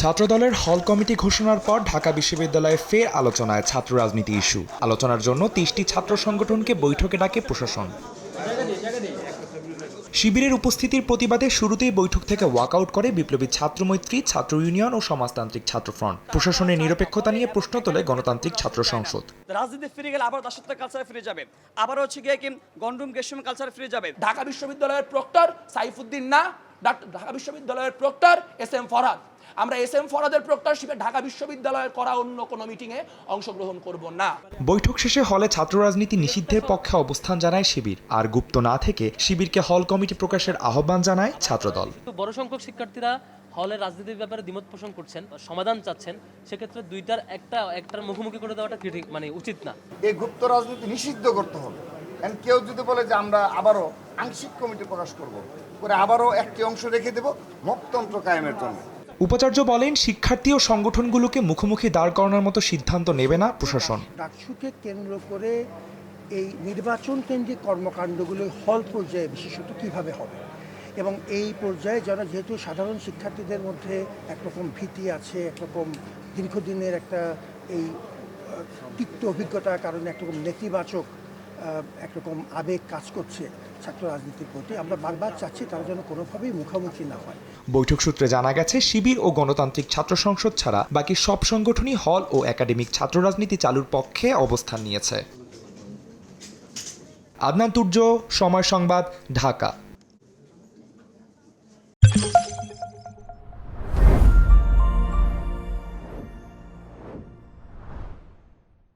ছাত্রদলের হল কমিটি ঘোষণার পর ঢাকা বিশ্ববিদ্যালয়ে ফের আলোচনায় ছাত্র রাজনীতি ইস্যু। আলোচনার জন্য ৩০টি ছাত্র সংগঠনকে বৈঠকে ডাকে প্রশাসন। শিবিরের উপস্থিতির প্রতিবাদে শুরুতেই বৈঠক থেকে ওয়াকআউট করে বিপ্লবী ছাত্র মৈত্রী, ছাত্র ইউনিয়ন ও সমাজতান্ত্রিক ছাত্র ফ্রন্ট। প্রশাসনের নিরপেক্ষতা নিয়ে প্রশ্ন তোলে গণতান্ত্রিক ছাত্র সংসদ। রাজনীতি ফিরে গেলে আবার দাসত্ব কালচারে ফিরে যাবে, আবার হচ্ছে গিয়ে কি গন্ডুম গেশম কালচারে ফিরে যাবে। ঢাকা বিশ্ববিদ্যালয়ের প্রক্টর সাইফুদ্দিন না, ঢাকা বিশ্ববিদ্যালয়ের প্রক্টর SM ফরহাদ। আমরা SM ফরহাদের প্রক্টরশিপে ঢাকা বিশ্ববিদ্যালয়ের করা অন্য কোনো মিটিংয়ে অংশগ্রহণ করব না। বৈঠক শেষে হলে ছাত্র রাজনীতি নিষিদ্ধের পক্ষে অবস্থান জানায় শিবির। আর গুপ্ত না থেকে শিবিরকে হল কমিটি প্রকাশের আহ্বান জানায় ছাত্রদল। বড় সংখ্যক শিক্ষার্থীরা হলের রাজনীতির ব্যাপারে দ্বিমত পোষণ করছেন, সমাধান চাচ্ছেন। সেক্ষেত্রে দুইটার একটার মুখোমুখি করে দেওয়াটা মানে উচিত না। এই গুপ্ত রাজনীতি নিষিদ্ধ করতে হবে। কেউ যদি বলে যে আমরা আবারও আংশিক কমিটি প্রকাশ করব, করে আবারও একটি অংশ রেখে দেব মততন্ত্র কায়েমের জন্য। উপাচার্য বলেন, শিক্ষার্থী ও সংগঠনগুলোকে মুখোমুখি দাঁড় করানোর মতো সিদ্ধান্ত নেবে না প্রশাসন। ডাকসুকে কেন্দ্র করে এই নির্বাচন কেন্দ্রিক কর্মকাণ্ডগুলো হল পর্যায়ে বিশেষত কিভাবে হবে এবং এই পর্যায়ে যারা যেহেতু সাধারণ শিক্ষার্থীদের মধ্যে একরকম ভীতি আছে, একরকম দীর্ঘদিনের একটা এই তিক্ত অভিজ্ঞতার কারণে একরকম নেতিবাচক একরকম আবেগ কাজ করছে ছাত্র রাজনীতির প্রতি। আমরা বারবার চাচ্ছি তারা যেন কোনোভাবেই মুখোমুখি না হয়। বৈঠক সূত্রে জানা গেছে, শিবির ও গণতান্ত্রিক ছাত্র সংসদ ছাড়া বাকি সব সংগঠনই হল ও একাডেমিক ছাত্র রাজনীতি চালুর পক্ষে অবস্থান নিয়েছে। আদনান তুর্য, সময় সংবাদ, ঢাকা।